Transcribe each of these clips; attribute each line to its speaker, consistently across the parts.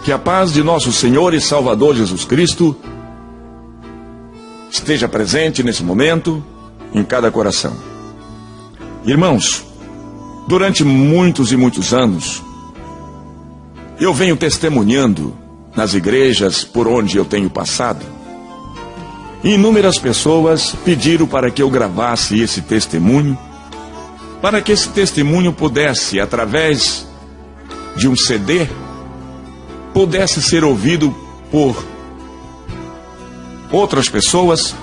Speaker 1: Que a paz de nosso Senhor e Salvador Jesus Cristo esteja presente nesse momento em cada coração. Irmãos, durante muitos e muitos anos, eu venho testemunhando nas igrejas por onde eu tenho passado. Inúmeras pessoas pediram para que eu gravasse esse testemunho, para que esse testemunho pudesse, através de um CD, pudesse ser ouvido por outras pessoas,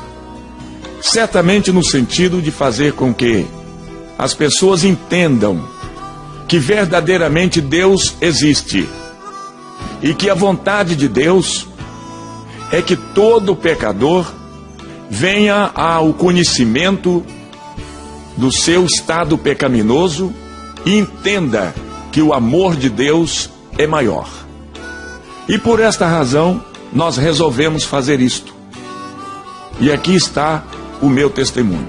Speaker 1: certamente no sentido de fazer com que as pessoas entendam que verdadeiramente Deus existe e que a vontade de Deus é que todo pecador venha ao conhecimento do seu estado pecaminoso e entenda que o amor de Deus é maior. E por esta razão, nós resolvemos fazer isto. E aqui está o meu testemunho.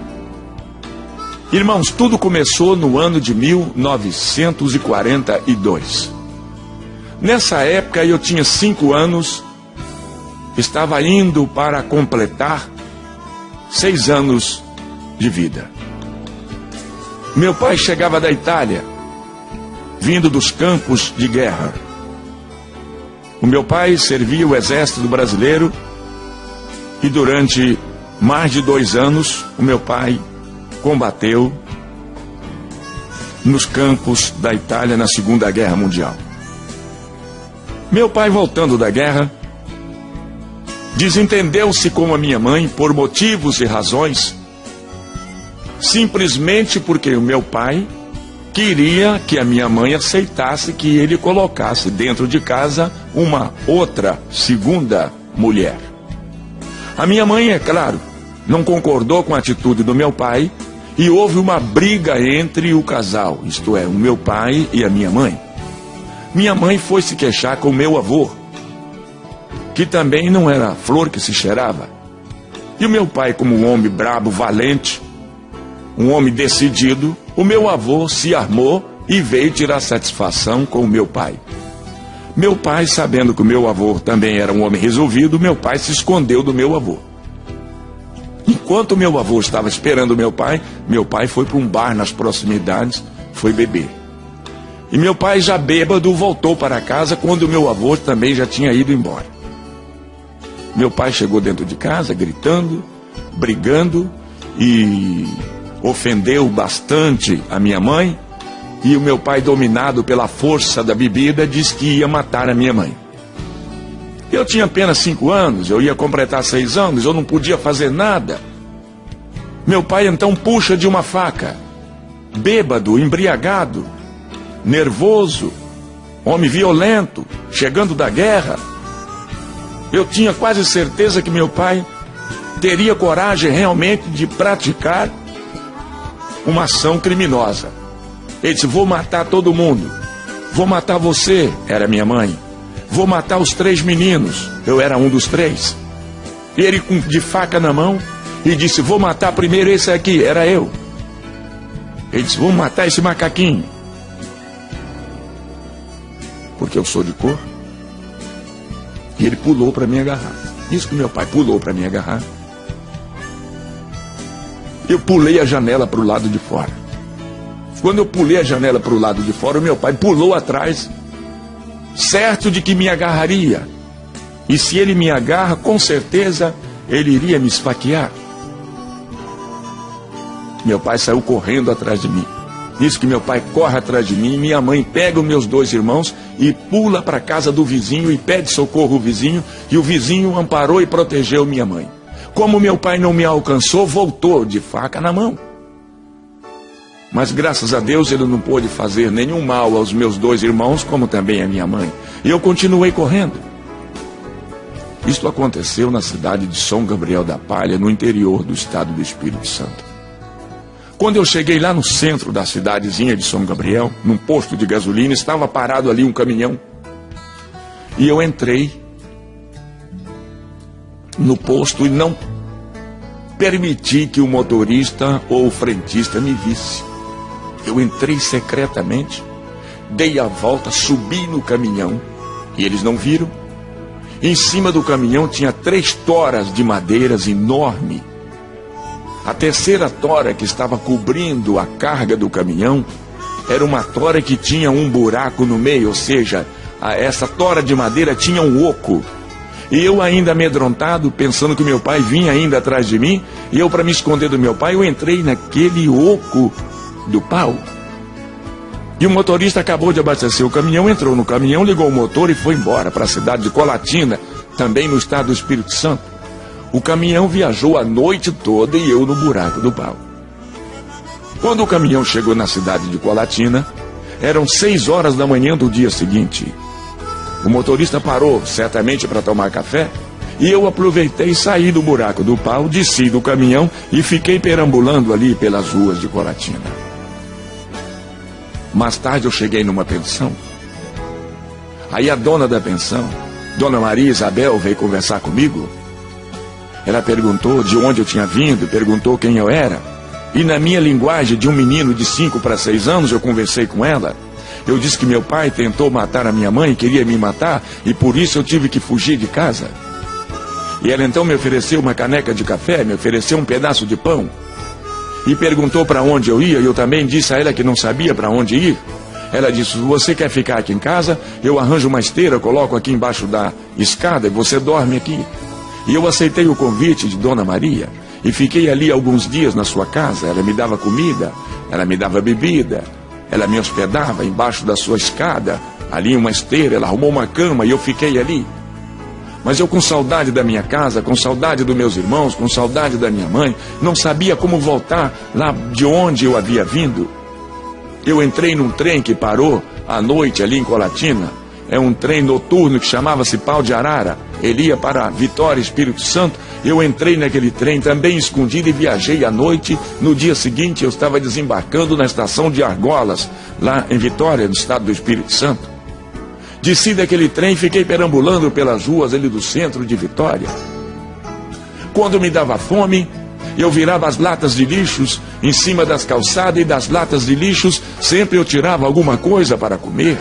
Speaker 1: Irmãos, tudo começou no ano de 1942. Nessa época eu tinha 5 anos, estava indo para completar 6 anos de vida. Meu pai chegava da Itália, vindo dos campos de guerra. O meu pai servia o exército brasileiro e durante mais de 2 anos o meu pai combateu nos campos da Itália na Segunda Guerra Mundial. Meu pai, voltando da guerra, desentendeu-se com a minha mãe por motivos e razões, simplesmente porque o meu pai queria que a minha mãe aceitasse que ele colocasse dentro de casa uma outra, segunda mulher. A minha mãe, é claro, não concordou com a atitude do meu pai e houve uma briga entre o casal, isto é, o meu pai e a minha mãe. Minha mãe foi se queixar com o meu avô, que também não era flor que se cheirava. E o meu pai, como um homem brabo, valente, um homem decidido, o meu avô se armou e veio tirar satisfação com o meu pai. Meu pai, sabendo que o meu avô também era um homem resolvido, meu pai se escondeu do meu avô. Enquanto meu avô estava esperando meu pai foi para um bar nas proximidades, foi beber. E meu pai, já bêbado, voltou para casa quando o meu avô também já tinha ido embora. Meu pai chegou dentro de casa gritando, brigando e ofendeu bastante a minha mãe, e o meu pai, dominado pela força da bebida, disse que ia matar a minha mãe. Eu tinha apenas 5 anos, eu ia completar 6 anos, eu não podia fazer nada. Meu pai então puxa de uma faca, bêbado, embriagado, nervoso, homem violento, chegando da guerra. Eu tinha quase certeza que meu pai teria coragem realmente de praticar uma ação criminosa. Ele disse: vou matar todo mundo, vou matar você, era minha mãe, vou matar os 3 meninos, eu era um dos 3. Ele de faca na mão e disse: vou matar primeiro esse aqui, era eu. Ele disse: vou matar esse macaquinho, porque eu sou de cor. E ele pulou para me agarrar. Isso que meu pai pulou para me agarrar. Eu pulei a janela para o lado de fora. Quando eu pulei a janela para o lado de fora, o meu pai pulou atrás, certo de que me agarraria. E se ele me agarra, com certeza ele iria me esfaquear. Meu pai saiu correndo atrás de mim. Isso que meu pai corre atrás de mim, minha mãe pega os meus 2 irmãos e pula para a casa do vizinho e pede socorro ao vizinho, e o vizinho amparou e protegeu minha mãe. Como meu pai não me alcançou, voltou de faca na mão. Mas graças a Deus ele não pôde fazer nenhum mal aos meus 2 irmãos, como também a minha mãe. E eu continuei correndo. Isto aconteceu na cidade de São Gabriel da Palha, no interior do estado do Espírito Santo. Quando eu cheguei lá no centro da cidadezinha de São Gabriel, num posto de gasolina, estava parado ali um caminhão. E eu entrei no posto e não permiti que o motorista ou o frentista me visse. Eu entrei secretamente, dei a volta, subi no caminhão E eles não viram. Em cima do caminhão tinha 3 toras de madeiras enormes. A terceira tora que estava cobrindo a carga do caminhão era uma tora que tinha um buraco no meio, ou seja, essa tora de madeira tinha um oco. E eu ainda amedrontado, pensando que meu pai vinha ainda atrás de mim, e eu, para me esconder do meu pai, eu entrei naquele oco do pau. E o motorista acabou de abastecer o caminhão, entrou no caminhão, ligou o motor e foi embora para a cidade de Colatina, também no estado do Espírito Santo. O caminhão viajou a noite toda e eu no buraco do pau. Quando o caminhão chegou na cidade de Colatina, eram 6 horas da manhã do dia seguinte. O motorista parou, certamente para tomar café, e eu aproveitei e saí do buraco do pau, desci do caminhão e fiquei perambulando ali pelas ruas de Colatina. Mais tarde eu cheguei numa pensão. Aí a dona da pensão, Dona Maria Isabel, veio conversar comigo. Ela perguntou de onde eu tinha vindo, perguntou quem eu era. E na minha linguagem de um menino de 5 para 6 anos, eu conversei com ela. Eu disse que meu pai tentou matar a minha mãe, queria me matar, e por isso eu tive que fugir de casa. E ela então me ofereceu uma caneca de café, me ofereceu um pedaço de pão. E perguntou para onde eu ia, e eu também disse a ela que não sabia para onde ir. Ela disse, você quer ficar aqui em casa? Eu arranjo uma esteira, coloco aqui embaixo da escada e você dorme aqui. E eu aceitei o convite de Dona Maria e fiquei ali alguns dias na sua casa. Ela me dava comida, ela me dava bebida, ela me hospedava embaixo da sua escada, ali em uma esteira, ela arrumou uma cama e eu fiquei ali. Mas eu, com saudade da minha casa, com saudade dos meus irmãos, com saudade da minha mãe, não sabia como voltar lá de onde eu havia vindo. Eu entrei num trem que parou à noite ali em Colatina. É um trem noturno que chamava-se Pau de Arara. Ele ia para Vitória, Espírito Santo. Eu entrei naquele trem também escondido e viajei à noite. No dia seguinte eu estava desembarcando na estação de Argolas, lá em Vitória, no estado do Espírito Santo. Desci daquele trem e fiquei perambulando pelas ruas ali do centro de Vitória. Quando me dava fome, eu virava as latas de lixos em cima das calçadas, e das latas de lixos sempre eu tirava alguma coisa para comer.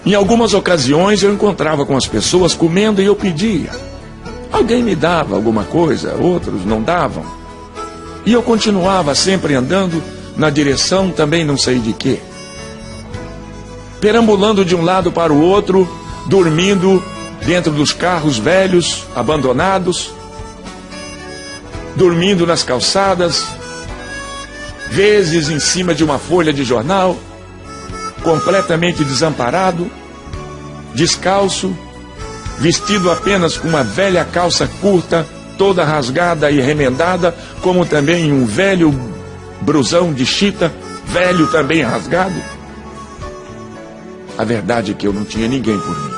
Speaker 1: Em algumas ocasiões eu encontrava com as pessoas comendo e eu pedia. Alguém me dava alguma coisa, outros não davam. E eu continuava sempre andando na direção também não sei de quê. Perambulando de um lado para o outro, dormindo dentro dos carros velhos, abandonados, dormindo nas calçadas, vezes em cima de uma folha de jornal, completamente desamparado, descalço, vestido apenas com uma velha calça curta, toda rasgada e remendada, como também um velho brusão de chita, velho também rasgado. A verdade é que eu não tinha ninguém por mim.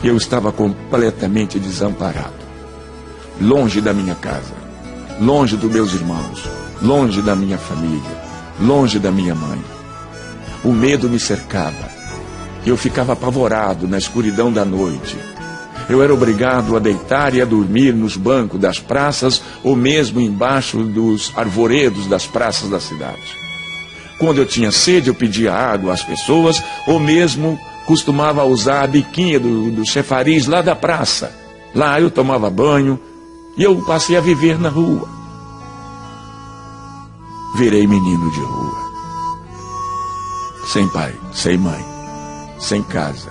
Speaker 1: Eu estava completamente desamparado, longe da minha casa, longe dos meus irmãos, longe da minha família, longe da minha mãe. O medo me cercava. Eu ficava apavorado na escuridão da noite. Eu era obrigado a deitar e a dormir nos bancos das praças ou mesmo embaixo dos arvoredos das praças da cidade. Quando eu tinha sede, eu pedia água às pessoas ou mesmo costumava usar a biquinha do chafariz lá da praça. Lá eu tomava banho e eu passei a viver na rua. Virei menino de rua. Sem pai, sem mãe, sem casa,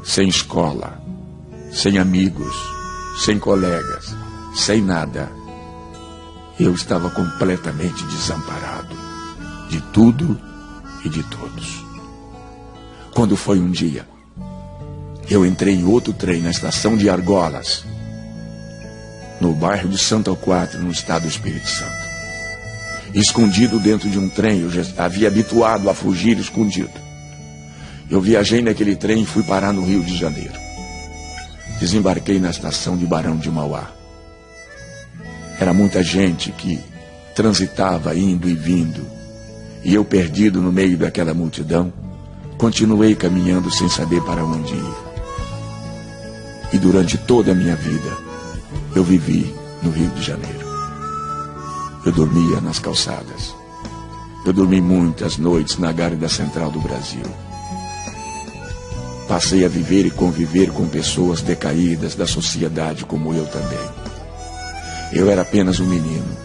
Speaker 1: sem escola, sem amigos, sem colegas, sem nada. Eu estava completamente desamparado de tudo e de todos. Quando foi um dia, eu entrei em outro trem na estação de Argolas, no bairro de Santo Alquatre, no estado do Espírito Santo. Escondido dentro de um trem, eu já havia habituado a fugir escondido. Eu viajei naquele trem e fui parar no Rio de Janeiro. Desembarquei na estação de Barão de Mauá. Era muita gente que transitava indo e vindo. E eu, perdido no meio daquela multidão, continuei caminhando sem saber para onde ir. E durante toda a minha vida, eu vivi no Rio de Janeiro. Eu dormia nas calçadas. Eu dormi muitas noites na Guarda Central do Brasil. Passei a viver e conviver com pessoas decaídas da sociedade como eu também. Eu era apenas um menino.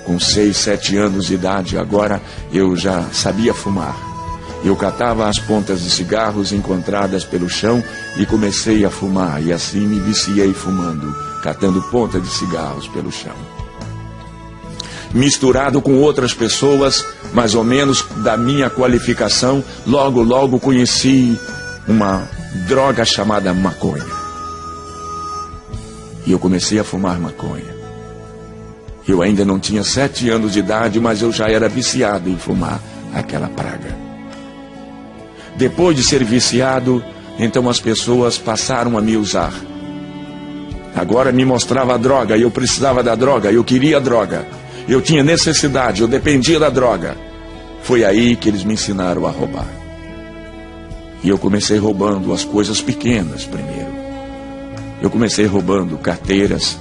Speaker 1: Com 6, 7 anos de idade, agora eu já sabia fumar. Eu catava as pontas de cigarros encontradas pelo chão e comecei a fumar. E assim me viciei fumando, catando pontas de cigarros pelo chão. Misturado com outras pessoas, mais ou menos da minha qualificação, logo conheci uma droga chamada maconha. E eu comecei a fumar maconha. Eu ainda não tinha 7 anos de idade, mas eu já era viciado em fumar aquela praga. Depois de ser viciado, então as pessoas passaram a me usar. Agora me mostrava a droga, e eu precisava da droga, eu queria a droga. Eu tinha necessidade, eu dependia da droga. Foi aí que eles me ensinaram a roubar. E eu comecei roubando as coisas pequenas primeiro. Eu comecei roubando carteiras,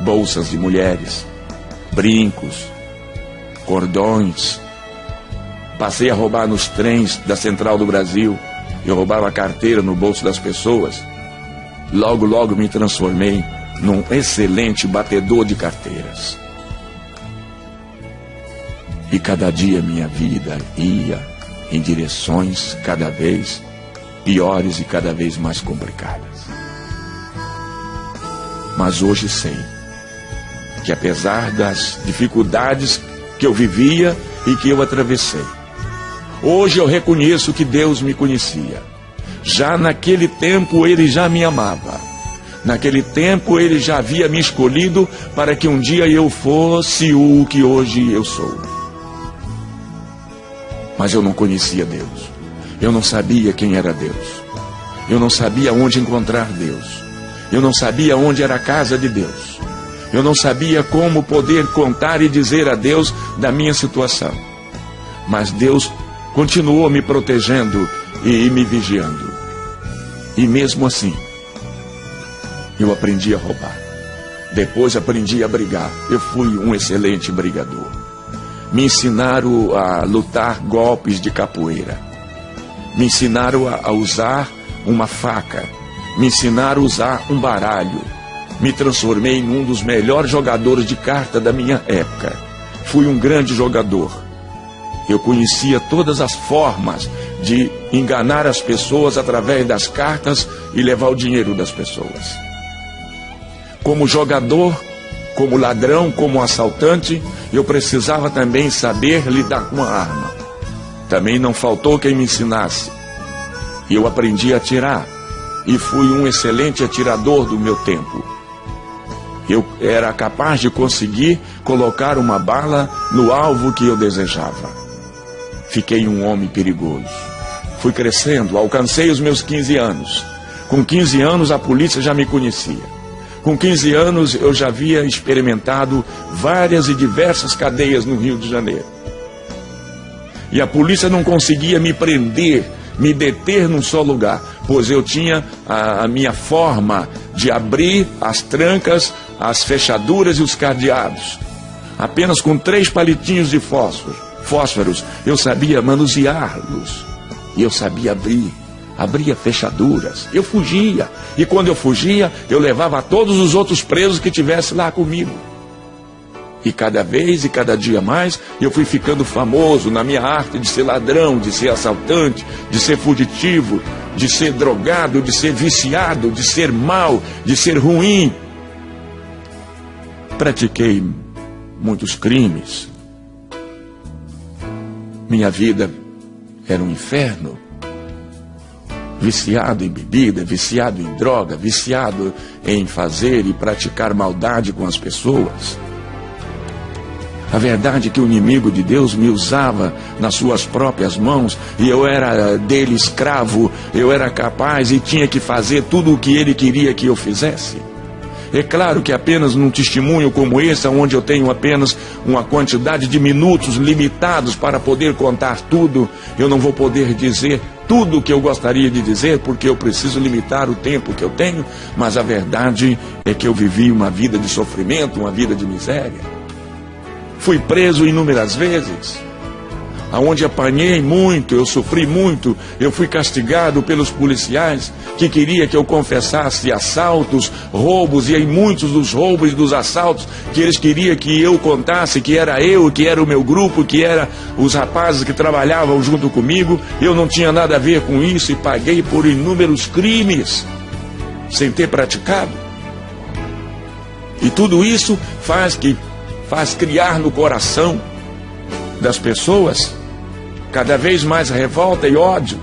Speaker 1: bolsas de mulheres, brincos, cordões. Passei a roubar nos trens da Central do Brasil. Eu roubava a carteira no bolso das pessoas. Logo me transformei num excelente batedor de carteiras. E cada dia minha vida ia em direções cada vez piores e cada vez mais complicadas. Mas hoje sei que apesar das dificuldades que eu vivia e que eu atravessei, hoje eu reconheço que Deus me conhecia. Já naquele tempo Ele já me amava. Naquele tempo Ele já havia me escolhido para que um dia eu fosse o que hoje eu sou. Mas eu não conhecia Deus. Eu não sabia quem era Deus. Eu não sabia onde encontrar Deus. Eu não sabia onde era a casa de Deus. Eu não sabia como poder contar e dizer a Deus da minha situação. Mas Deus continuou me protegendo e me vigiando. E mesmo assim, eu aprendi a roubar. Depois aprendi a brigar. Eu fui um excelente brigador. Me ensinaram a lutar golpes de capoeira. Me ensinaram a usar uma faca. Me ensinaram a usar um baralho. Me transformei em um dos melhores jogadores de carta da minha época. Fui um grande jogador. Eu conhecia todas as formas de enganar as pessoas através das cartas e levar o dinheiro das pessoas. Como jogador, como ladrão, como assaltante, eu precisava também saber lidar com a arma. Também não faltou quem me ensinasse. Eu aprendi a atirar e fui um excelente atirador do meu tempo. Eu era capaz de conseguir colocar uma bala no alvo que eu desejava. Fiquei um homem perigoso. Fui crescendo, alcancei os meus 15 anos. Com 15 anos a polícia já me conhecia. Com 15 anos eu já havia experimentado várias e diversas cadeias no Rio de Janeiro. E a polícia não conseguia me prender, me deter num só lugar, pois eu tinha a minha forma de abrir as trancas, as fechaduras e os cadeados. Apenas com 3 palitinhos de fósforos, eu sabia manuseá-los. E eu sabia abria fechaduras, eu fugia, e quando eu fugia, eu levava todos os outros presos que tivessem lá comigo. E cada vez e cada dia mais, eu fui ficando famoso na minha arte de ser ladrão, de ser assaltante, de ser fugitivo, de ser drogado, de ser viciado, de ser mau, de ser ruim. Pratiquei muitos crimes. Minha vida era um inferno. Viciado em bebida, viciado em droga, viciado em fazer e praticar maldade com as pessoas. A verdade é que o inimigo de Deus me usava nas suas próprias mãos e eu era dele escravo, eu era capaz e tinha que fazer tudo o que ele queria que eu fizesse. É claro que apenas num testemunho como esse, onde eu tenho apenas uma quantidade de minutos limitados para poder contar tudo, eu não vou poder dizer tudo o que eu gostaria de dizer, porque eu preciso limitar o tempo que eu tenho, mas a verdade é que eu vivi uma vida de sofrimento, uma vida de miséria. fui preso inúmeras vezes, aonde apanhei muito, eu sofri muito, eu fui castigado pelos policiais que queria que eu confessasse assaltos, roubos, e em muitos dos roubos e dos assaltos que eles queriam que eu contasse que era eu, que era o meu grupo, que era os rapazes que trabalhavam junto comigo. Eu não tinha nada a ver com isso e paguei por inúmeros crimes sem ter praticado. E tudo isso faz criar no coração das pessoas cada vez mais revolta e ódio.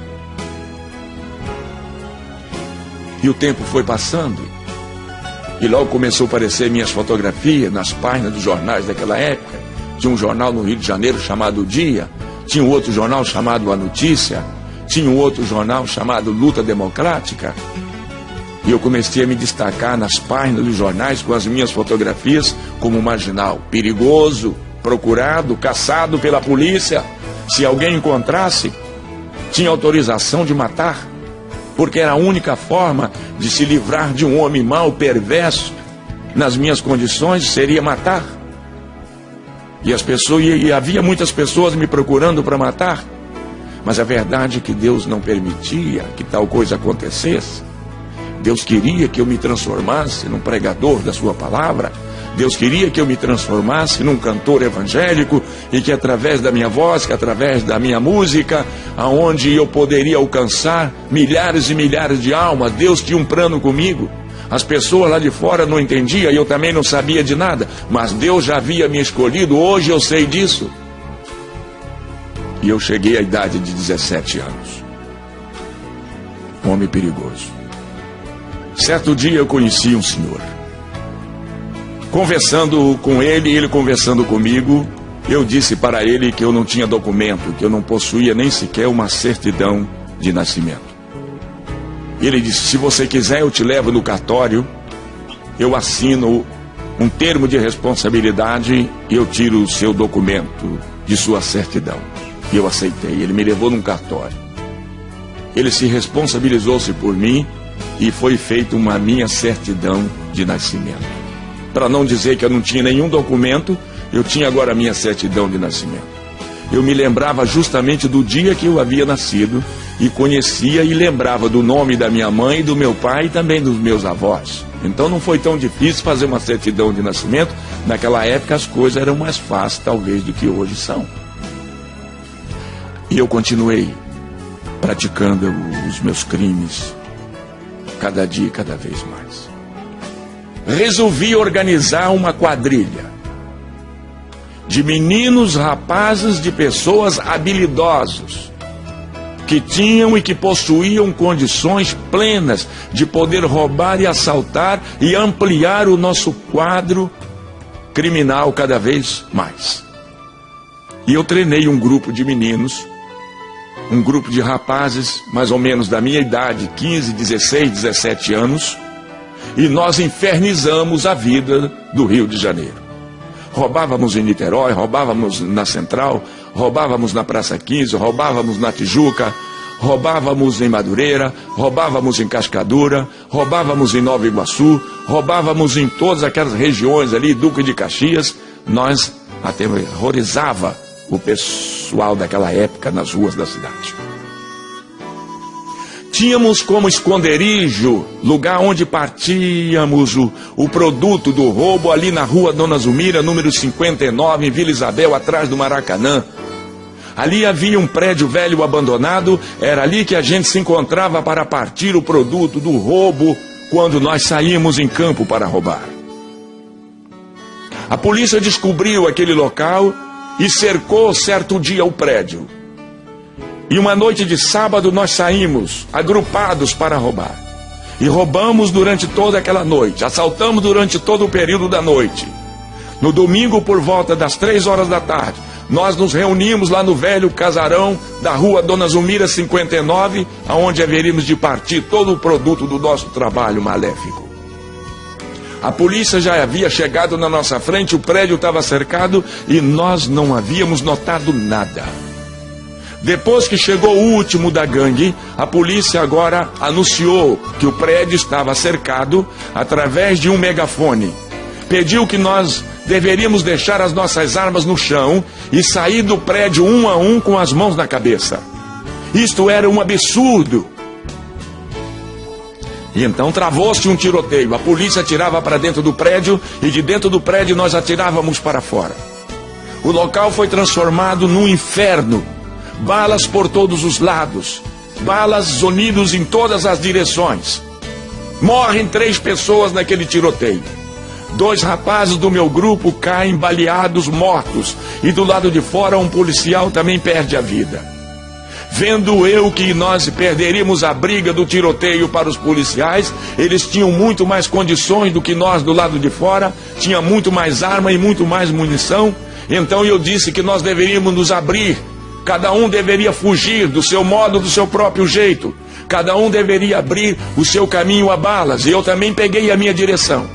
Speaker 1: E o tempo foi passando, e logo começou a aparecer minhas fotografias nas páginas dos jornais daquela época. Tinha um jornal no Rio de Janeiro chamado O Dia, tinha um outro jornal chamado A Notícia, tinha um outro jornal chamado Luta Democrática. E eu comecei a me destacar nas páginas dos jornais com as minhas fotografias como marginal, perigoso, procurado, caçado pela polícia. Se alguém encontrasse, tinha autorização de matar, porque era a única forma de se livrar de um homem mau, perverso, nas minhas condições, seria matar. E havia muitas pessoas me procurando para matar, mas a verdade é que Deus não permitia que tal coisa acontecesse. Deus queria que eu me transformasse num pregador da sua palavra. Deus queria que eu me transformasse num cantor evangélico, e que através da minha voz, que através da minha música, aonde eu poderia alcançar milhares e milhares de almas. Deus tinha um plano comigo. As pessoas lá de fora não entendiam, e eu também não sabia de nada, mas Deus já havia me escolhido. Hoje eu sei disso. E eu cheguei à idade de 17 anos. Homem perigoso. Certo dia eu conheci um senhor. Conversando com ele, ele conversando comigo, eu disse para ele que eu não tinha documento, que eu não possuía nem sequer uma certidão de nascimento. Ele disse: se você quiser, eu te levo no cartório, eu assino um termo de responsabilidade e eu tiro o seu documento de sua certidão. E eu aceitei. Ele me levou num cartório. Ele se responsabilizou-se por mim e foi feita uma minha certidão de nascimento. Para não dizer que eu não tinha nenhum documento, eu tinha agora a minha certidão de nascimento. Eu me lembrava justamente do dia que eu havia nascido, e conhecia e lembrava do nome da minha mãe, do meu pai e também dos meus avós. Então não foi tão difícil fazer uma certidão de nascimento. Naquela época as coisas eram mais fáceis talvez do que hoje são. E eu continuei praticando os meus crimes, cada dia e cada vez mais. Resolvi organizar uma quadrilha de meninos, rapazes, de pessoas habilidosos, que tinham e que possuíam condições plenas de poder roubar e assaltar e ampliar o nosso quadro criminal cada vez mais. E eu treinei um grupo de meninos, um grupo de rapazes mais ou menos da minha idade, 15, 16, 17 anos, e nós infernizamos a vida do Rio de Janeiro. Roubávamos em Niterói, roubávamos na Central, roubávamos na Praça 15, roubávamos na Tijuca, roubávamos em Madureira, roubávamos em Cascadura, roubávamos em Nova Iguaçu, roubávamos em todas aquelas regiões ali, Duque de Caxias. Nós aterrorizava o pessoal daquela época nas ruas da cidade. Tínhamos como esconderijo, lugar onde partíamos o produto do roubo, ali na rua Dona Zumira, número 59, em Vila Isabel, atrás do Maracanã. Ali havia um prédio velho abandonado, era ali que a gente se encontrava para partir o produto do roubo, quando nós saímos em campo para roubar. A polícia descobriu aquele local e cercou certo dia o prédio. E uma noite de sábado nós saímos agrupados para roubar. E roubamos durante toda aquela noite, assaltamos durante todo o período da noite. No domingo, por volta das 3 horas da tarde, nós nos reunimos lá no velho casarão da rua Dona Zumira 59, aonde haveríamos de partir todo o produto do nosso trabalho maléfico. A polícia já havia chegado na nossa frente, o prédio estava cercado e nós não havíamos notado nada. Depois que chegou o último da gangue, a polícia agora anunciou que o prédio estava cercado através de um megafone. Pediu que nós deveríamos deixar as nossas armas no chão e sair do prédio um a um com as mãos na cabeça. Isto era um absurdo. E então travou-se um tiroteio. A polícia atirava para dentro do prédio e de dentro do prédio nós atirávamos para fora. O local foi transformado num inferno. Balas por todos os lados. Balas zunidos em todas as direções. Morrem 3 pessoas naquele tiroteio. 2 rapazes do meu grupo caem baleados, mortos. E do lado de fora um policial também perde a vida. Vendo eu que nós perderíamos a briga do tiroteio para os policiais, eles tinham muito mais condições do que nós do lado de fora, tinha muito mais arma e muito mais munição. Então eu disse que nós deveríamos nos abrir, cada um deveria fugir do seu modo, do seu próprio jeito, cada um deveria abrir o seu caminho a balas, e eu também peguei a minha direção.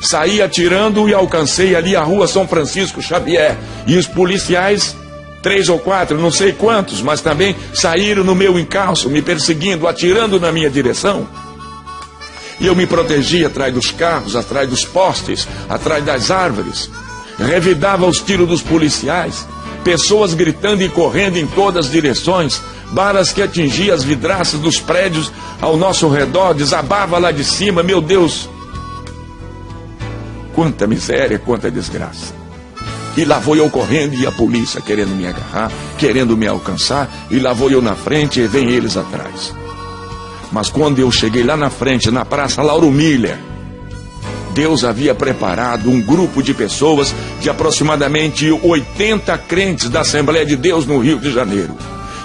Speaker 1: Saí atirando e alcancei ali a rua São Francisco Xavier, e os policiais, 3 ou 4, não sei quantos, mas também saíram no meu encalço, me perseguindo, atirando na minha direção. E eu me protegi atrás dos carros, atrás dos postes, atrás das árvores. Revidava os tiros dos policiais, pessoas gritando e correndo em todas as direções, balas que atingiam as vidraças dos prédios ao nosso redor, desabava lá de cima, meu Deus! Quanta miséria, quanta desgraça. E lá vou eu correndo e a polícia querendo me agarrar, querendo me alcançar, e lá vou eu na frente e vem eles atrás. Mas quando eu cheguei lá na frente, na Praça Lauro Miller, Deus havia preparado um grupo de pessoas, de aproximadamente 80 crentes da Assembleia de Deus no Rio de Janeiro.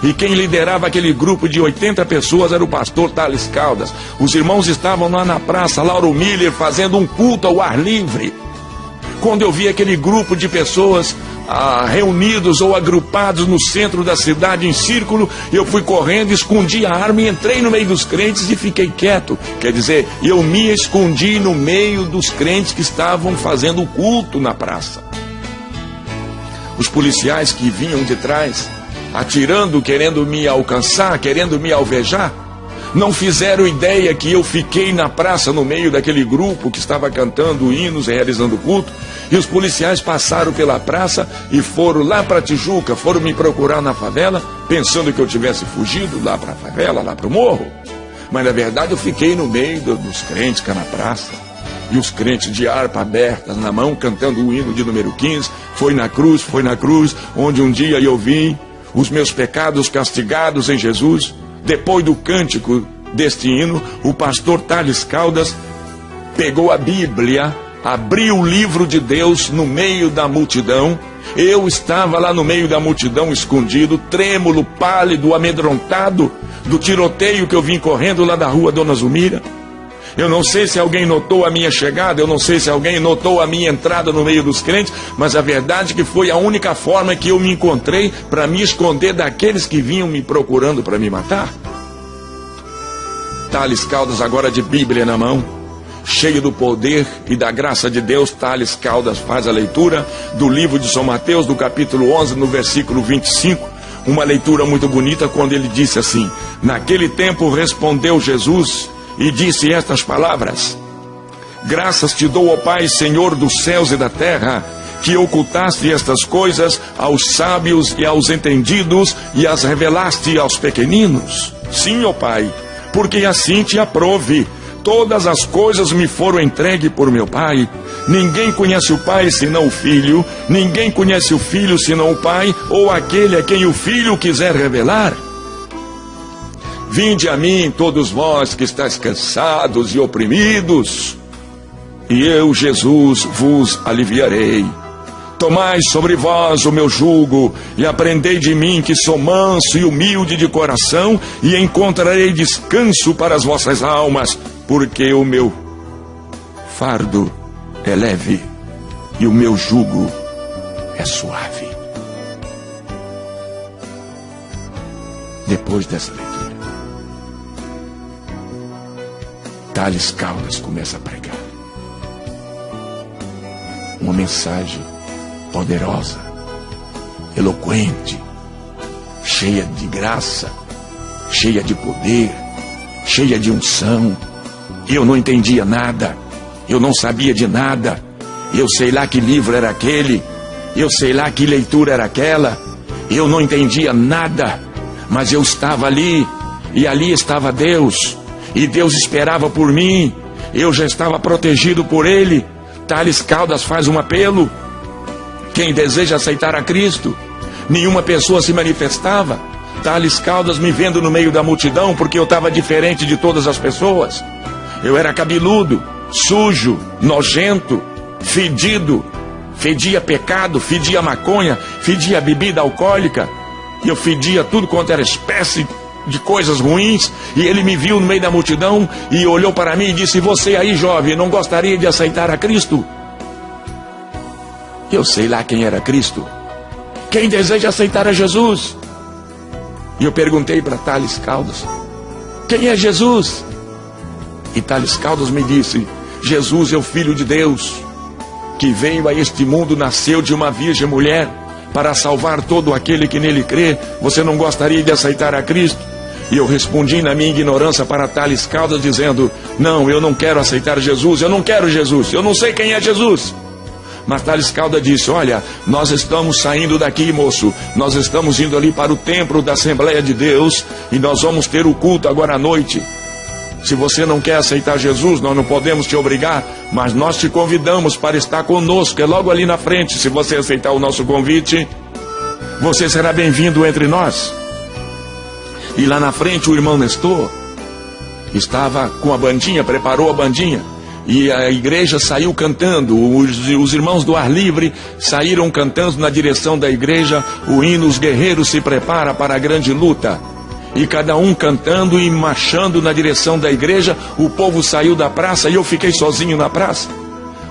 Speaker 1: E quem liderava aquele grupo de 80 pessoas era o pastor Thales Caldas. Os irmãos estavam lá na Praça Lauro Miller fazendo um culto ao ar livre. Quando eu vi aquele grupo de pessoas reunidos ou agrupados no centro da cidade em círculo, eu fui correndo, escondi a arma e entrei no meio dos crentes e fiquei quieto. Quer dizer, eu me escondi no meio dos crentes que estavam fazendo o culto na praça. Os policiais que vinham de trás, atirando, querendo me alcançar, querendo me alvejar, não fizeram ideia que eu fiquei na praça no meio daquele grupo que estava cantando hinos e realizando culto, e os policiais passaram pela praça e foram lá para Tijuca, foram me procurar na favela, pensando que eu tivesse fugido lá para a favela, lá para o morro. Mas na verdade eu fiquei no meio dos crentes cá na praça, e os crentes de harpa aberta na mão, cantando o hino de número 15, foi na cruz, onde um dia eu vi os meus pecados castigados em Jesus. Depois do cântico deste hino, o pastor Thales Caldas pegou a Bíblia, abriu o livro de Deus no meio da multidão. Eu estava lá no meio da multidão, escondido, trêmulo, pálido, amedrontado do tiroteio que eu vim correndo lá da rua Dona Zumira. Eu não sei se alguém notou a minha chegada, eu não sei se alguém notou a minha entrada no meio dos crentes, mas a verdade é que foi a única forma que eu me encontrei para me esconder daqueles que vinham me procurando para me matar. Thales Caldas, agora de Bíblia na mão, cheio do poder e da graça de Deus, Thales Caldas faz a leitura do livro de São Mateus, do capítulo 11, no versículo 25, uma leitura muito bonita, quando ele disse assim: naquele tempo respondeu Jesus e disse estas palavras: graças te dou, ó Pai, Senhor dos céus e da terra, que ocultaste estas coisas aos sábios e aos entendidos e as revelaste aos pequeninos. Sim, ó Pai, porque assim te aprove. Todas as coisas me foram entregues por meu Pai. Ninguém conhece o Pai senão o Filho, ninguém conhece o Filho senão o Pai, ou aquele a quem o Filho quiser revelar. Vinde a mim, todos vós que estáis cansados e oprimidos, e eu, Jesus, vos aliviarei. Tomai sobre vós o meu jugo, e aprendei de mim, que sou manso e humilde de coração, e encontrarei descanso para as vossas almas, porque o meu fardo é leve, e o meu jugo é suave. Depois dessa leitura, Thales Caldas começa a pregar uma mensagem poderosa, eloquente, cheia de graça, cheia de poder, cheia de unção. Eu não entendia nada, eu não sabia de nada, Eu sei lá que livro era aquele, eu sei lá que leitura era aquela. Eu não entendia nada, mas eu estava ali, e ali estava Deus, e Deus esperava por mim. Eu já estava protegido por Ele. Tales Caldas faz um apelo. Quem deseja aceitar a Cristo? Nenhuma pessoa se manifestava. Tales Caldas me vendo no meio da multidão, porque eu estava diferente de todas as pessoas. Eu era cabeludo, sujo, nojento, fedido. Fedia pecado, fedia maconha, fedia bebida alcoólica. Eu fedia tudo quanto era espécie de coisas ruins. E ele me viu no meio da multidão e olhou para mim e disse: você aí, jovem, não gostaria de aceitar a Cristo? Eu sei lá quem era Cristo. Quem deseja aceitar a Jesus? E eu perguntei para Tales Caldas: quem é Jesus? E Tales Caldas me disse: Jesus é o Filho de Deus, que veio a este mundo, nasceu de uma virgem mulher, para salvar todo aquele que nele crê. Você não gostaria de aceitar a Cristo? E eu respondi na minha ignorância para Tales Caldas, dizendo: não, eu não quero aceitar Jesus, eu não quero Jesus, eu não sei quem é Jesus. Mas Tales Caldas disse: olha, nós estamos saindo daqui, moço, nós estamos indo ali para o templo da Assembleia de Deus, e nós vamos ter o culto agora à noite. Se você não quer aceitar Jesus, nós não podemos te obrigar, mas nós te convidamos para estar conosco, é logo ali na frente. Se você aceitar o nosso convite, você será bem-vindo entre nós. E lá na frente o irmão Nestor estava com a bandinha, preparou a bandinha, e a igreja saiu cantando. Os irmãos do ar livre saíram cantando na direção da igreja o hino Os Guerreiros se Preparam para a Grande Luta. E cada um cantando e marchando na direção da igreja. O povo saiu da praça e eu fiquei sozinho na praça.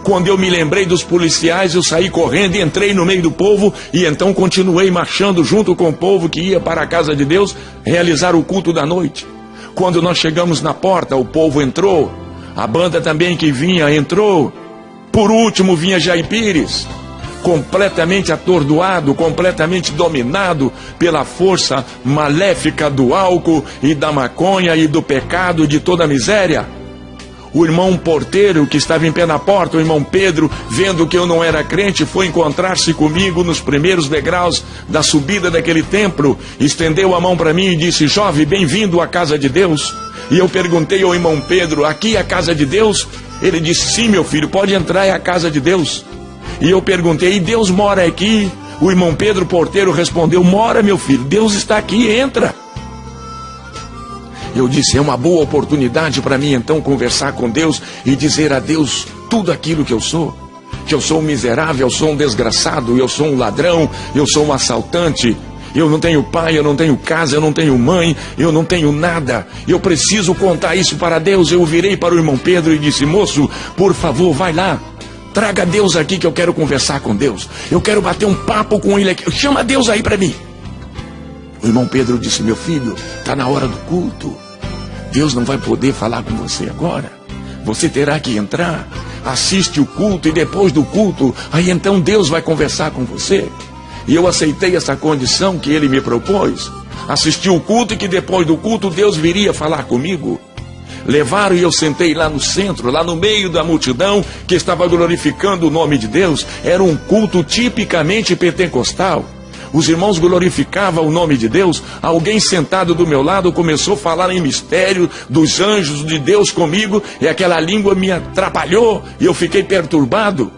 Speaker 1: Quando eu me lembrei dos policiais, eu saí correndo e entrei no meio do povo, e então continuei marchando junto com o povo que ia para a casa de Deus realizar o culto da noite. Quando nós chegamos na porta, o povo entrou, a banda também que vinha entrou. Por último vinha Jair Pires, completamente atordoado, completamente dominado pela força maléfica do álcool e da maconha e do pecado, de toda a miséria. O irmão porteiro que estava em pé na porta, o irmão Pedro, vendo que eu não era crente, foi encontrar-se comigo nos primeiros degraus da subida daquele templo, estendeu a mão para mim e disse: jovem, bem-vindo à casa de Deus. E eu perguntei ao irmão Pedro: aqui é a casa de Deus? Ele disse: sim, meu filho, pode entrar, é a casa de Deus. E eu perguntei: e Deus mora aqui? O irmão Pedro porteiro respondeu: mora, meu filho, Deus está aqui, entra. Eu disse: é uma boa oportunidade para mim então conversar com Deus e dizer a Deus tudo aquilo que eu sou. Que eu sou um miserável, eu sou um desgraçado, eu sou um ladrão, eu sou um assaltante. Eu não tenho pai, eu não tenho casa, eu não tenho mãe, eu não tenho nada. Eu preciso contar isso para Deus. Eu virei para o irmão Pedro e disse: moço, por favor, vai lá. Traga Deus aqui que eu quero conversar com Deus. Eu quero bater um papo com Ele aqui. Chama Deus aí para mim. O irmão Pedro disse: meu filho, está na hora do culto. Deus não vai poder falar com você agora. Você terá que entrar, assiste o culto, e depois do culto, aí então Deus vai conversar com você. E eu aceitei essa condição que ele me propôs. Assisti o culto e que depois do culto Deus viria falar comigo. Levaram e eu sentei lá no centro, lá no meio da multidão que estava glorificando o nome de Deus. Era um culto tipicamente pentecostal. Os irmãos glorificavam o nome de Deus. Alguém sentado do meu lado começou a falar em mistério dos anjos de Deus comigo, e aquela língua me atrapalhou e eu fiquei perturbado.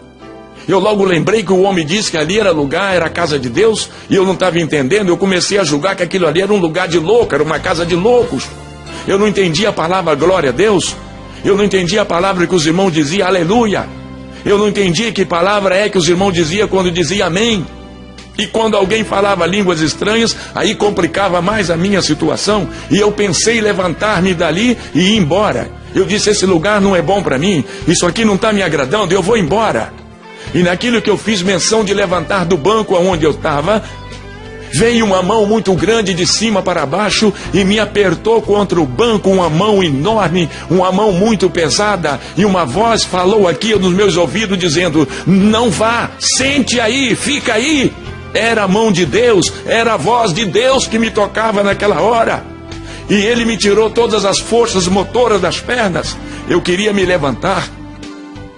Speaker 1: Eu logo lembrei que o homem disse que ali era lugar, era a casa de Deus, e eu não estava entendendo. Eu comecei a julgar que aquilo ali era um lugar de louco, era uma casa de loucos. Eu não entendia a palavra glória a Deus. Eu não entendia a palavra que os irmãos diziam aleluia. Eu não entendia que palavra é que os irmãos diziam quando diziam amém. E quando alguém falava línguas estranhas, aí complicava mais a minha situação. E eu pensei em levantar-me dali e ir embora. Eu disse: esse lugar não é bom para mim, isso aqui não está me agradando, eu vou embora. E naquilo que eu fiz menção de levantar do banco onde eu estava, veio uma mão muito grande de cima para baixo e me apertou contra o banco, uma mão enorme, uma mão muito pesada, e uma voz falou aqui nos meus ouvidos dizendo: não vá, sente aí, fica aí. Era a mão de Deus, era a voz de Deus que me tocava naquela hora. E ele me tirou todas as forças motoras das pernas. Eu queria me levantar,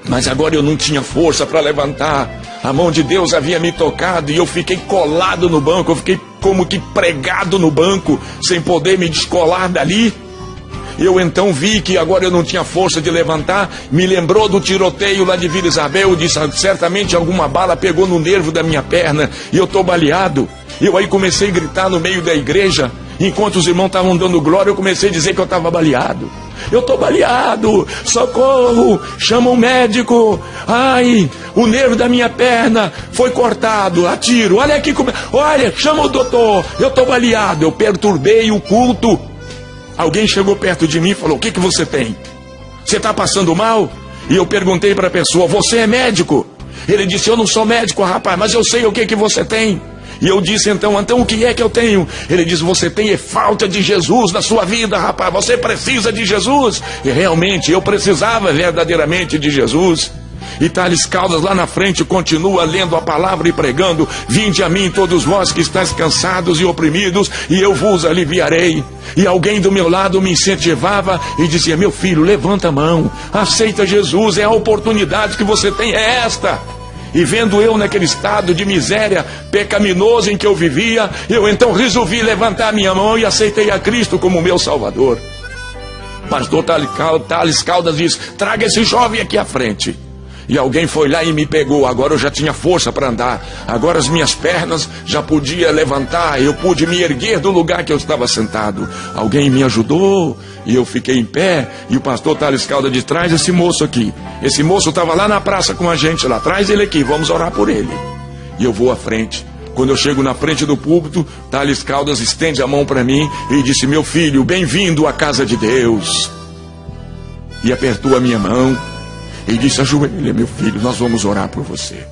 Speaker 1: Mas agora eu não tinha força para levantar. A mão de Deus havia me tocado e eu fiquei colado no banco. Eu fiquei como que pregado no banco, sem poder me descolar dali. Eu então vi que agora eu não tinha força de levantar. Me lembrou do tiroteio lá de Vila Isabel. Eu disse, certamente alguma bala pegou no nervo da minha perna e eu estou baleado. Eu aí comecei a gritar no meio da igreja. Enquanto os irmãos estavam dando glória, eu comecei a dizer que eu estava baleado. Eu estou baleado, socorro, chama um médico. Ai, o nervo da minha perna foi cortado, a tiro. Olha aqui, olha, chama o doutor, eu estou baleado. Eu perturbei o culto. Alguém chegou perto de mim e falou, o que você tem? Você está passando mal? E eu perguntei para a pessoa, você é médico? Ele disse, eu não sou médico, rapaz, mas eu sei o que você tem. E eu disse, então o que é que eu tenho? Ele disse, você tem falta de Jesus na sua vida, rapaz, você precisa de Jesus. E realmente, eu precisava verdadeiramente de Jesus. E Thales Caldas lá na frente continua lendo a palavra e pregando, vinde a mim todos vós que estáis cansados e oprimidos, e eu vos aliviarei. E alguém do meu lado me incentivava e dizia, meu filho, levanta a mão, aceita Jesus, é a oportunidade que você tem, é esta. E vendo eu naquele estado de miséria pecaminoso em que eu vivia, eu então resolvi levantar a minha mão e aceitei a Cristo como meu Salvador. Pastor Thales Caldas diz, traga esse jovem aqui à frente. E alguém foi lá e me pegou. Agora eu já tinha força para andar. Agora as minhas pernas já podia levantar. Eu pude me erguer do lugar que eu estava sentado. Alguém me ajudou e eu fiquei em pé. E o pastor Thales Caldas de trás, esse moço aqui. Esse moço estava lá na praça com a gente lá atrás, ele aqui, vamos orar por ele. E eu vou à frente. Quando eu chego na frente do púlpito, Thales Caldas estende a mão para mim e disse, meu filho, bem-vindo à casa de Deus. E apertou a minha mão. E disse, ajoelha, meu filho, nós vamos orar por você.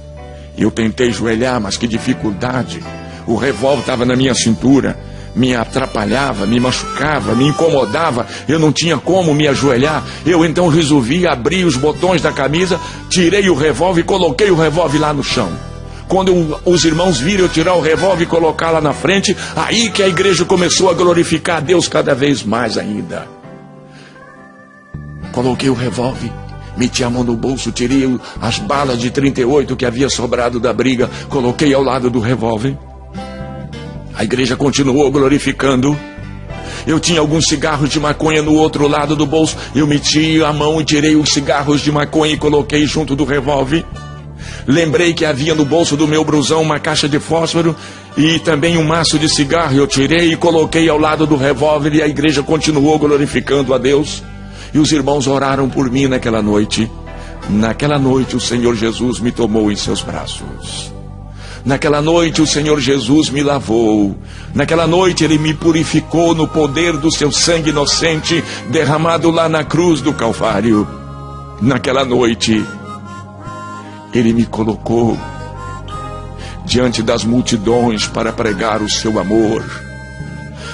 Speaker 1: Eu tentei ajoelhar, mas que dificuldade. O revólver estava na minha cintura, me atrapalhava, me machucava, me incomodava. Eu não tinha como me ajoelhar. Eu então resolvi abrir os botões da camisa, tirei o revólver e coloquei o revólver lá no chão. Quando os irmãos viram eu tirar o revólver e colocar lá na frente, aí que a igreja começou a glorificar a Deus cada vez mais ainda. Coloquei o revólver, meti a mão no bolso, tirei as balas de 38 que havia sobrado da briga, coloquei ao lado do revólver. A igreja continuou glorificando. Eu tinha alguns cigarros de maconha no outro lado do bolso. Eu meti a mão e tirei os cigarros de maconha e coloquei junto do revólver. Lembrei que havia no bolso do meu blusão uma caixa de fósforo e também um maço de cigarro. Eu tirei e coloquei ao lado do revólver e a igreja continuou glorificando a Deus. E os irmãos oraram por mim naquela noite. Naquela noite o Senhor Jesus me tomou em seus braços. Naquela noite o Senhor Jesus me lavou. Naquela noite Ele me purificou no poder do seu sangue inocente derramado lá na cruz do Calvário. Naquela noite Ele me colocou diante das multidões para pregar o seu amor.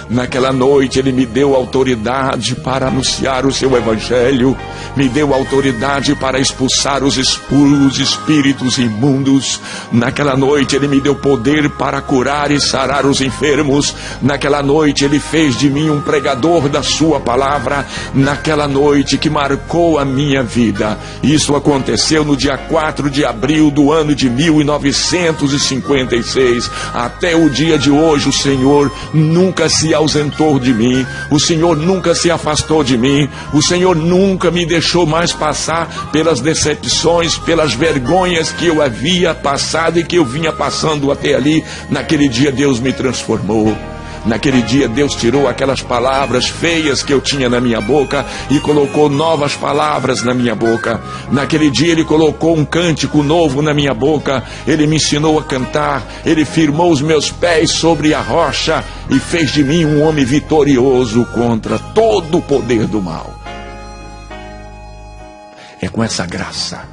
Speaker 1: Naquela noite Ele me deu autoridade para anunciar o seu evangelho, me deu autoridade para expulsar os espíritos imundos. Naquela noite Ele me deu poder para curar e sarar os enfermos. Naquela noite Ele fez de mim um pregador da sua palavra. Naquela noite que marcou a minha vida. Isso aconteceu no dia 4 de abril do ano de 1956. Até o dia de hoje o Senhor nunca se ausentou de mim, o Senhor nunca se afastou de mim, o Senhor nunca me deixou mais passar pelas decepções, pelas vergonhas que eu havia passado e que eu vinha passando até ali. Naquele dia Deus me transformou. Naquele dia Deus tirou aquelas palavras feias que eu tinha na minha boca e colocou novas palavras na minha boca. Naquele dia Ele colocou um cântico novo na minha boca. Ele me ensinou a cantar. Ele firmou os meus pés sobre a rocha e fez de mim um homem vitorioso contra todo o poder do mal. É com essa graça,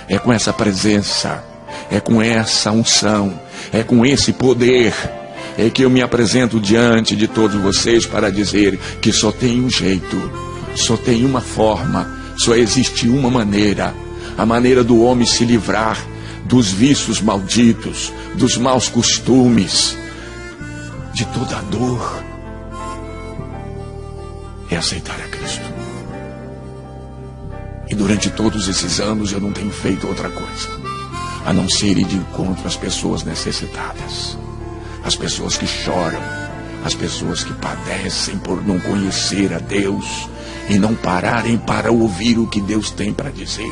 Speaker 1: é com essa presença, é com essa unção, é com esse poder é que eu me apresento diante de todos vocês para dizer que só tem um jeito, só tem uma forma, só existe uma maneira, a maneira do homem se livrar dos vícios malditos, dos maus costumes, de toda a dor, é aceitar a Cristo. E durante todos esses anos eu não tenho feito outra coisa a não ser ir de encontro às pessoas necessitadas, as pessoas que choram, as pessoas que padecem por não conhecer a Deus e não pararem para ouvir o que Deus tem para dizer.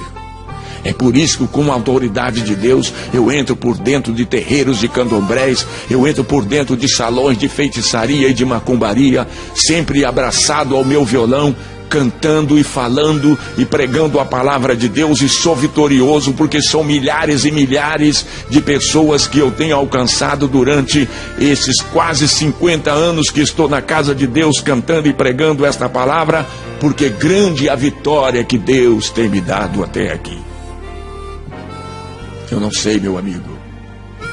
Speaker 1: É por isso que, com a autoridade de Deus, eu entro por dentro de terreiros de candomblés, eu entro por dentro de salões de feitiçaria e de macumbaria, sempre abraçado ao meu violão, cantando e falando e pregando a palavra de Deus, e sou vitorioso porque são milhares e milhares de pessoas que eu tenho alcançado durante esses quase 50 anos que estou na casa de Deus cantando e pregando esta palavra, porque grande é a vitória que Deus tem me dado até aqui. Eu não sei, meu amigo,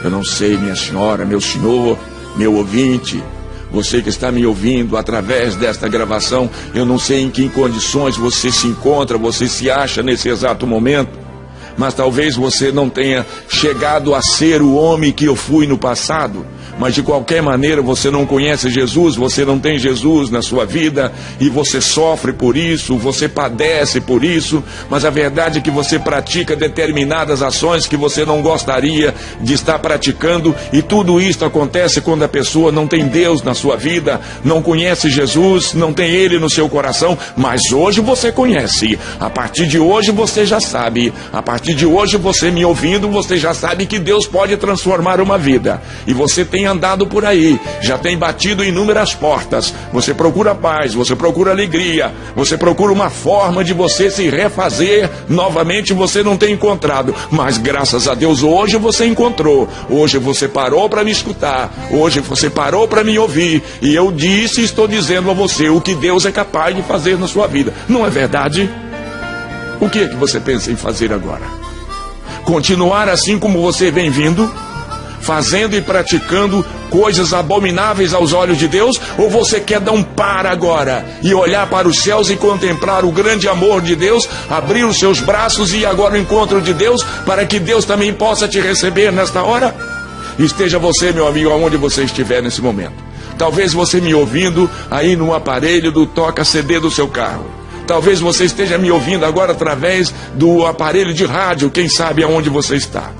Speaker 1: eu não sei, minha senhora, meu senhor, meu ouvinte, você que está me ouvindo através desta gravação, eu não sei em que condições você se encontra, você se acha nesse exato momento, mas talvez você não tenha chegado a ser o homem que eu fui no passado, mas de qualquer maneira você não conhece Jesus, você não tem Jesus na sua vida, e você sofre por isso, você padece por isso, mas a verdade é que você pratica determinadas ações que você não gostaria de estar praticando, e tudo isso acontece quando a pessoa não tem Deus na sua vida, não conhece Jesus, não tem Ele no seu coração, mas hoje você conhece, a partir de hoje você já sabe, a partir de hoje você me ouvindo, você já sabe que Deus pode transformar uma vida, e você tem andado por aí, já tem batido inúmeras portas, você procura paz, você procura alegria, você procura uma forma de você se refazer novamente, você não tem encontrado, mas graças a Deus hoje você encontrou, hoje você parou para me escutar, hoje você parou para me ouvir, e eu disse e estou dizendo a você o que Deus é capaz de fazer na sua vida, não é verdade? O que é que você pensa em fazer agora? Continuar assim como você vem vindo, fazendo e praticando coisas abomináveis aos olhos de Deus, ou você quer dar um par agora e olhar para os céus e contemplar o grande amor de Deus, abrir os seus braços e ir agora ao encontro de Deus, para que Deus também possa te receber nesta hora? Esteja você, meu amigo, aonde você estiver nesse momento. Talvez você me ouvindo aí no aparelho do toca-CD do seu carro. Talvez você esteja me ouvindo agora através do aparelho de rádio, quem sabe aonde você está.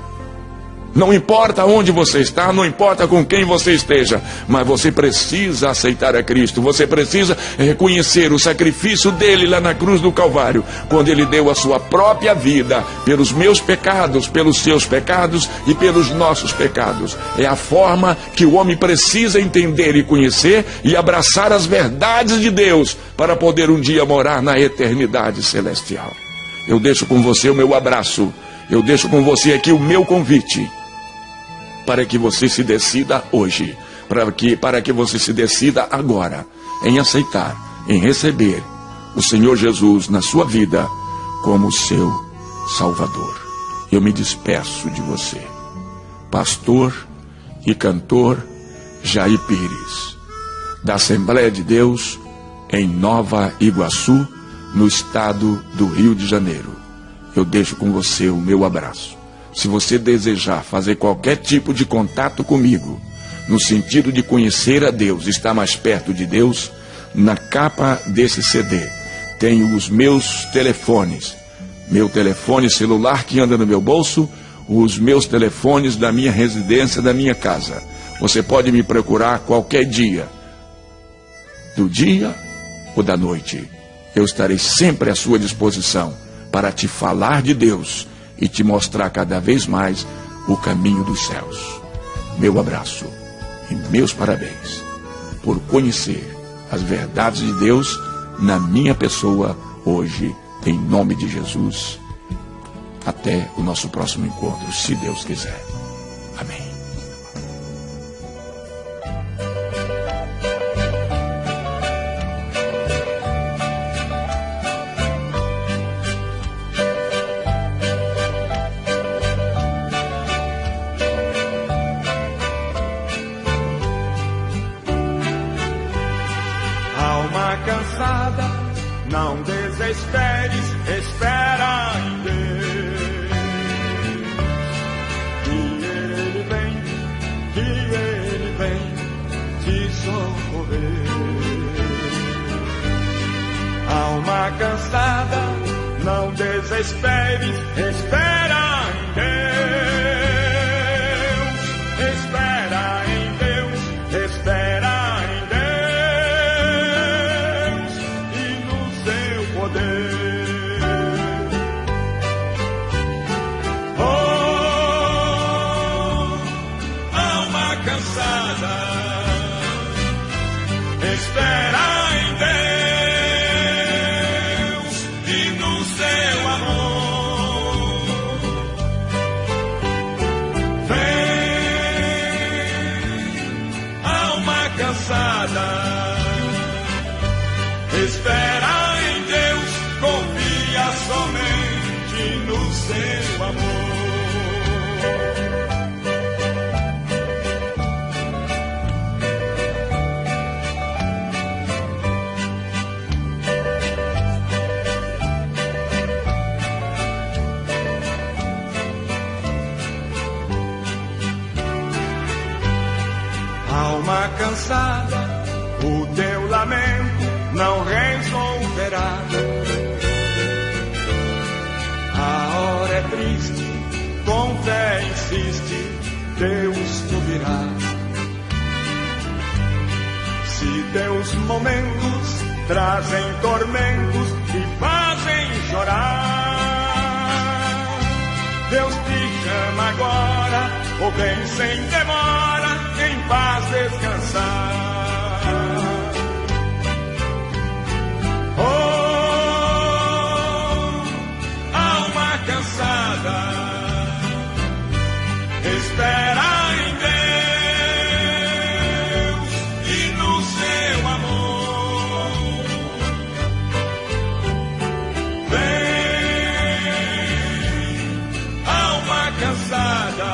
Speaker 1: Não importa onde você está, não importa com quem você esteja, mas você precisa aceitar a Cristo, você precisa reconhecer o sacrifício dele lá na cruz do Calvário, quando ele deu a sua própria vida pelos meus pecados, pelos seus pecados e pelos nossos pecados. É a forma que o homem precisa entender e conhecer e abraçar as verdades de Deus para poder um dia morar na eternidade celestial. Eu deixo com você o meu abraço, eu deixo com você aqui o meu convite, para que você se decida hoje, para que você se decida agora em aceitar, em receber o Senhor Jesus na sua vida como seu Salvador. Eu me despeço de você, pastor e cantor Jair Pires, da Assembleia de Deus em Nova Iguaçu, no estado do Rio de Janeiro. Eu deixo com você o meu abraço. Se você desejar fazer qualquer tipo de contato comigo, no sentido de conhecer a Deus, estar mais perto de Deus, na capa desse CD tem os meus telefones, meu telefone celular que anda no meu bolso, os meus telefones da minha residência, da minha casa. Você pode me procurar qualquer dia, do dia ou da noite. Eu estarei sempre à sua disposição para te falar de Deus e te mostrar cada vez mais o caminho dos céus. Meu abraço e meus parabéns por conhecer as verdades de Deus na minha pessoa hoje, em nome de Jesus. Até o nosso próximo encontro, se Deus quiser. Amém.
Speaker 2: Alma cansada, não desesperes, espera em Deus, que Ele vem desesperes, espera em Deus, espera em Deus, espera em Deus e no seu poder. Oh, alma cansada, espera em Deus e no seu amor. Vem, alma cansada, espera em Deus, confia somente no seu amor. Alma cansada, o teu lamento não resolverá. A hora é triste, com fé insiste, Deus te ouvirá. Se teus momentos trazem tormentos e fazem chorar, Deus te chama agora, ou vem sem demora, em paz descansar. Oh, alma cansada, espera em Deus e no seu amor. Vem, alma cansada,